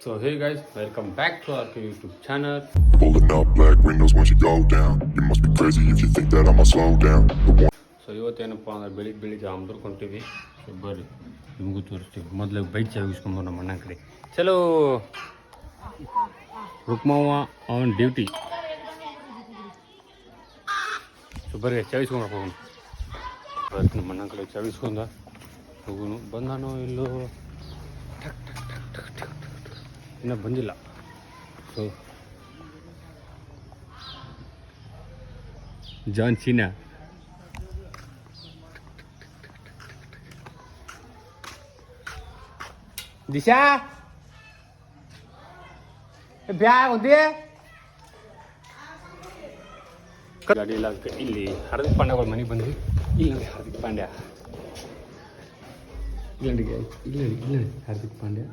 So hey guys, welcome back to our YouTube channel. Pulling up black windows once you go down. You must be crazy if you think that I'ma slow down. So ಇವತ್ತೇನಪ್ಪ ಅಂದ್ರೆ ಬೆಳಿಗ್ಗೆ ಆಮ್ದೂರು ಕೊಂತೀವಿ. So ಬರ್ರಿ ನಿಮಗೂ ತೋರಿಸ್ತೀವಿ. ಮೊದಲು bike ಚಾವಿಸ್ಕೊಂಬ ನಮ್ಮ ಅಣ್ಣ ಕಡೆ. ಚಲೋ ರುಕ್ಮವ್ವ ಆನ್ ಡ್ಯೂಟಿ. ಸೊ ಬರ್ರಿ ಚಾವಿಸ್ಕೊಂಬ ಹೋಗೋಣ. ಬರ್ತೀನಿ ನಮ್ಮ ಅಣ್ಣ ಕಡೆ ಚಾವಿಸ್ಕೊಂಡ ಹೋಗೋನು. ಬಂದಾನೋ ಇಲ್ಲೋ ಇನ್ನೂ ಬಂದಿಲ್ಲ. ಸೊ ಜಾನ್ ಚೀನಾ ದಿಶಾ ಬ್ಯಾ ಉದ್ದೆ ಗಾಡಿ ಇಲ್ಲ ಇಲ್ಲಿ ಹಾರ್ದಿಕ್ ಪಾಂಡ್ಯಗಳ ಮನೆಗೆ ಬಂದ್ವಿ. ಇಲ್ಲಿ ನೋಡಿ ಹಾರ್ದಿಕ್ ಪಾಂಡ್ಯ, ಇಲ್ಲ ಹಾರ್ದಿಕ್ ಪಾಂಡ್ಯ.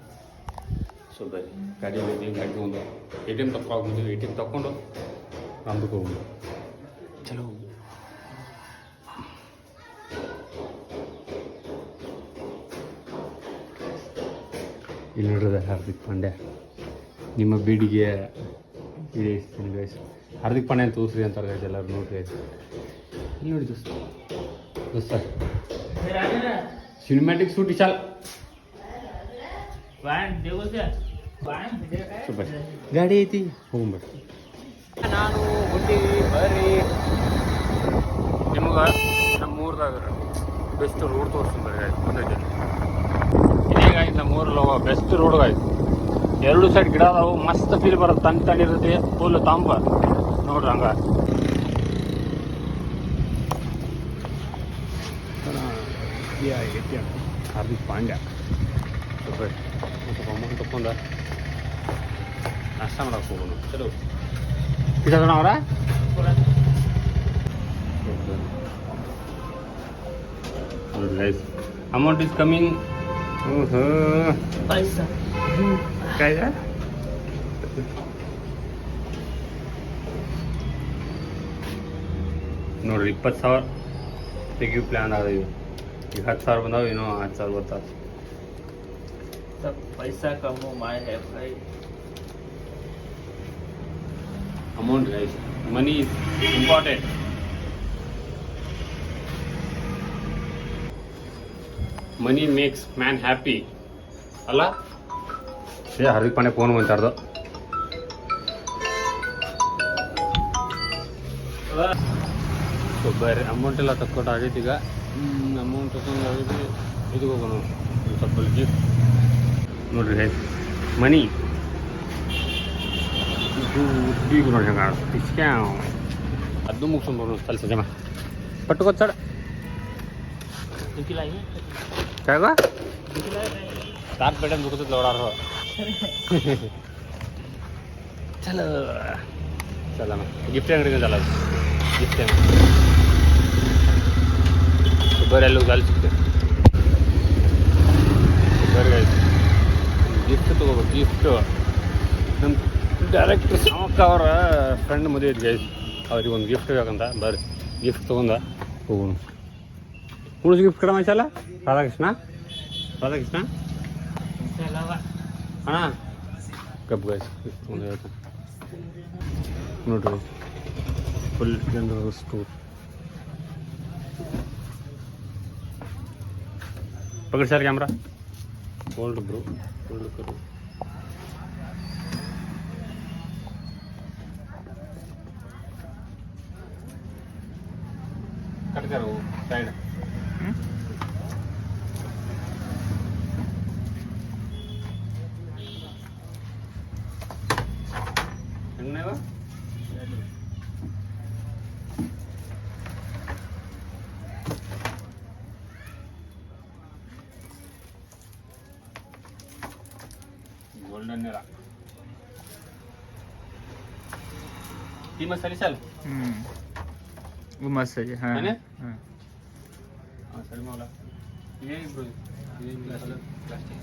ಸೊ ಬರೀ ಗಾಡಿಯಲ್ಲಿ ಗಾಡಿ ತಗೊಂಡು ATM ತಗೊಂಡು ATM ತಗೊಂಡು ರಾಮದುರ್ಗ ಹೋಗೋದು. ಚಲೋ ಇಲ್ಲಿ ನೋಡ್ರದ ಹಾರ್ದಿಕ್ ಪಾಂಡ್ಯ ನಿಮ್ಮ ಬೇಡಿಗೆ ಈಡೇರಿಸ್ತೀನಿ ಗೈಸ್. ಹಾರ್ದಿಕ್ ಪಾಂಡ್ಯ ಅಂತ ತೋರಿಸ್ರಿ ಅಂತಾರೆ ಗೈಸ್ ಎಲ್ಲರೂ ನೋಡ್ರಿ. ಇಲ್ಲಿ ನೋಡಿ ದೋಸ್ತ ಸಿನಿಮ್ಯಾಟಿಕ್ ಶೂಟ್ ವಿಶಾಲ್ ಸೂಪರ್ ಗಾಡಿ ಐತಿ ಹೋಗ್ಬರ್ರಿ. ನಾನು ಹೊಂಟೀವಿ ಬರ್ರಿ. ನಿಮ್ಗೆ ನಮ್ಮೂರ್ದಾಗ ಬೆಸ್ಟ್ ರೋಡ್ ತೋರಿಸ್ತೀನಿ ಬರ್ರಿ. ಬಂದೈತೆ ಇದೇಗ ನಮ್ಮೂರಲ್ಲಿ ಹೋಗೋ ಬೆಸ್ಟ್ ರೋಡ್ಗಾಯ್ತು. ಎರಡು ಸೈಡ್ ಗಿಡ ಅದಾವು, ಮಸ್ತ್ ಫೀಲ್ ಬರುತ್ತೆ. ತಣ್ಣಿರುತ್ತೆ, ಫುಲ್ ತಂಪ ನೋಡ್ರಿ. ಹಂಗ ಹಾರ್ದಿಕ್ ಪಾಂಡ್ಯ ಬರ್ರಿ ಅಮೌಂಟ್ ತಗೊಂಡ ನಾಷ್ಟ ಮಾಡಕ್ಕೆ ಹೋಗೋಣ. ಚಲೋ ಇರೋಣ ಅವರ ಅಮೌಂಟ್ ಇಸ್ ಕಮಿಂಗ್. काय ನೋಡ್ರಿ 20,000 ತೆಗಿಯೋ ಪ್ಲ್ಯಾನ್ ಅದ. ಈಗ 10,000 ಬಂದಾವ, ಇನ್ನೂ 10,000 ಬರ್ತಾವ. पैसा कमो माय है भाई. Amount guys, money is important. Money makes man happy ಅಲ್ಲ. ಹಾರ್ದಿಕ್ ಪಾಂಡ್ಯ ಫೋನ್ ಬಂತಾರ್ದು. ಸೊ ಬೇರೆ ಅಮೌಂಟ್ ಎಲ್ಲ ತಕ್ಕೊಟ್ಟು ಆಗೈತಿ. ಈಗ ಅಮೌಂಟ್ ತಗೊಂಡು ಆಗೈತಿ. ಇದಕ್ಕೆ ಹೋಗೋಣ ಸ್ವಲ್ಪ ಗಿಫ್ಟ್ ನೋಡ್ರಿ ಗೈಸ್. ಮನಿ ಈಗ ನೋಡಿ ಹಂಗೆ ಡಿಸ್ಕ್ಯಾವ್ ಅದು ಮುಗಿಸ್ಕೊಂಡು ಬರೋಣ. ಕೆಲಸ ಜಮ ಪಟ್ಟುಕೊಚ್ಚಾಡ ಕಾಗ ಸಾಕು ಬೇಡ ದುಡ್ತದೆ ನೋಡಾರು. ಚಲೋ ಚಲೋ ಗಿಫ್ಟ್ ಅಂಗಡಿಗೆ ಚಲ ಗಿಫ್ಟ್ ಅಂಗಡಿ ಬರೀ ಎಲ್ಲೂ ಗಾಲಿ ಸಿಗ್ತದೆ. ಬರೀ ಗಿಫ್ಟ್ ತೊಗೋಬೇಕು. ಗಿಫ್ಟು ನಮ್ಮ ಡೈರೆಕ್ಟ್ರ್ ಸಾಮಕ್ಕ ಅವರ ಫ್ರೆಂಡ್ ಮದುವೆ ಇದ್ದು ಗೈಸ್. ಅವ್ರಿಗೆ ಒಂದು ಗಿಫ್ಟ್ ಬೇಕಂತ. ಬರ್ರಿ ಗಿಫ್ಟ್ ತೊಗೊಂಡ ಹೋಗೋಣ. ಕುಣಿಸ್ ಗಿಫ್ಟ್ ಕಡಿಮೆ ಆಯ್ತಲ್ಲ. ರಾಧಾಕೃಷ್ಣ ಅಣ್ಣ ಕಬ್ಬು ಗೈಸ್ ತೊಗೊಂಡು ಹೇಳ್ತಾನೆ ನೋಡ್ರಿ. Full general store. पकड़ sir camera. Hold bro, hold करो. कट करो साइड. गोल्डन नेरा ती मसाली चाल. वो मस्त है. हाँ है ना? हाँ हाँ सर मौला ये ब्रो ये कलर प्लास्टिक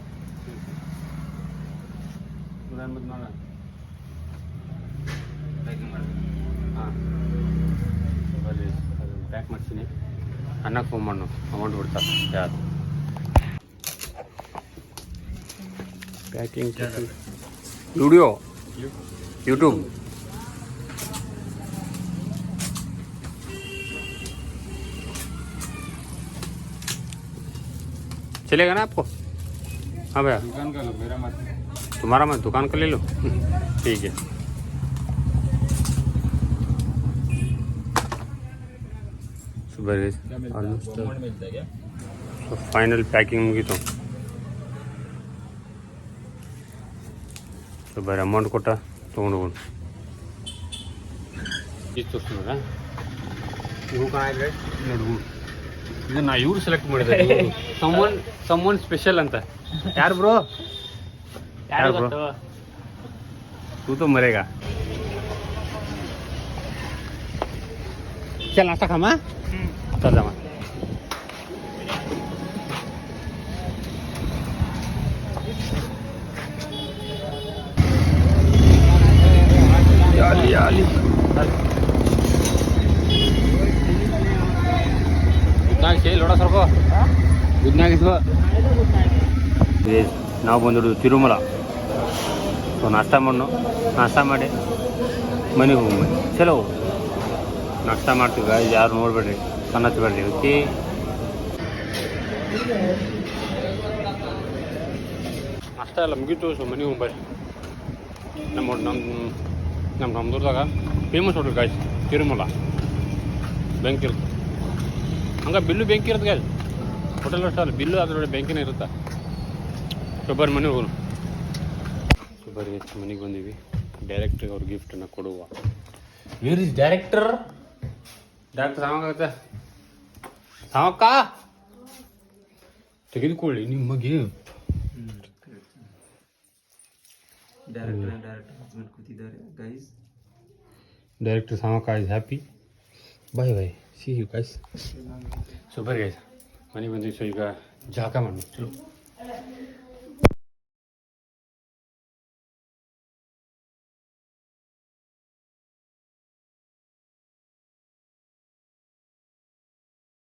पूरा मत मारना पैकिंग मार. हाँ बरे पैक ಮಾಡ್ತೀನಿ. ಅನ್ನಕ್ಕೆ ಫೋನ್ ಮಾಡು, ಅಮೌಂಟ್ ಬಿಡ್ತಾರೆ ಯಾರು. ಪ್ಯಾಕಿಂಗ್ ವಿಡಿಯೋ यूट्यूब चलेगा ना आपको? हाँ भैया दुकान का लो, मेरा मत। तुम्हारा मैं दुकान का ले लूँ ठीक है सुबह मिलता है क्या? तो फाइनल पैकिंग मुगी तो बरं अमौंट ಕೊಟ್ಟ ತೊಗೊಂಡು ಹೋಗೋಣ ಇದು ತೋರಿಸ್ತೀರಾ ಇವು ಕಾಣಿದ್ರೆ ನೋಡಿ ಇದು ನಾ ಇವ್ರು ಸೆಲೆಕ್ಟ್ ಮಾಡಿದೆ ಸಮ್ಮನ್ ಸ್ಪೆಷಲ್ ಅಂತ ಯಾರು ಬ್ರೋ ಯಾರು ಬ್ರೋ तू तो मरेगा चल नाश्ता खामा चल जामा आली ಲೋಡ ಸ್ವಲ್ಪ ಗುದ್ನಾಗಿಸ್ಬ ನಾವು ಬಂದಿರೋದು ತಿರುಮಲ ಸೊ ನಾಷ್ಟ ಮಾಡಿ ಮನೆಗೆ ಹೋಗಿ ಚಲೋ ನಾಷ್ಟ ಮಾಡ್ತೀವಿ ಯಾರು ನೋಡ್ಬೇಡ್ರಿ ಕಣ್ಣು ಹಚ್ಬೇಡ್ರಿ ಓಕೆ ನಾಷ್ಟ ಎಲ್ಲ ಮುಗೀತು ಸೊ ಮನೆಗೆ ಹೋಗ್ಬರ್ರಿ ನಮ್ಮ ನಮ್ಮೂರ್ದಾಗ ಫೇಮಸ್ ಹೋಟ್ಲ್ ಗಾಯ್ಸ್ ತಿರುಮಲ ಬೆಂಕಿ ಇರುತ್ತೆ ಹಂಗೆ ಬಿಲ್ಲು ಬೆಂಕಿ ಇರುತ್ತೆ ಗಾಯ್ಸ್ ಹೋಟೆಲ್ ಅಷ್ಟೇ ಅಲ್ಲ ಬಿಲ್ಲು ಅದ್ರೊಳಗೆ ಬೆಂಕಿನೇ ಇರುತ್ತೆ ಸೊ ಬರ್ರಿ ಮನೆಗೆ ಹೋಗೋಣ ಸೊ ಬರ್ರಿ ಮನೆಗೆ ಬಂದೀವಿ ಡೈರೆಕ್ಟ್ರಿಗೆ ಅವ್ರ ಗಿಫ್ಟನ್ನು ಕೊಡುವ ವೇರ್ ಇಸ್ ಡೈರೆಕ್ಟರ್ ಸಾಮಾಗುತ್ತೆ ಸಾಮಕ್ಕ ತೆಗೆದುಕೊಳ್ಳಿ ನಿಮ್ಮ ಗಿಫ್ಟ್ ಡೈರೆಕ್ಟರ್ ಸಾಮಕ್ಕ is happy bye bye see you guys so ಬರ್ರಿ ಗೈಸ್ ಮನೆಗೆ ಬಂದಿವಿ ಸೊ ಈಗ ಜಳಕ ಮಾಡಿ ಚಲೋ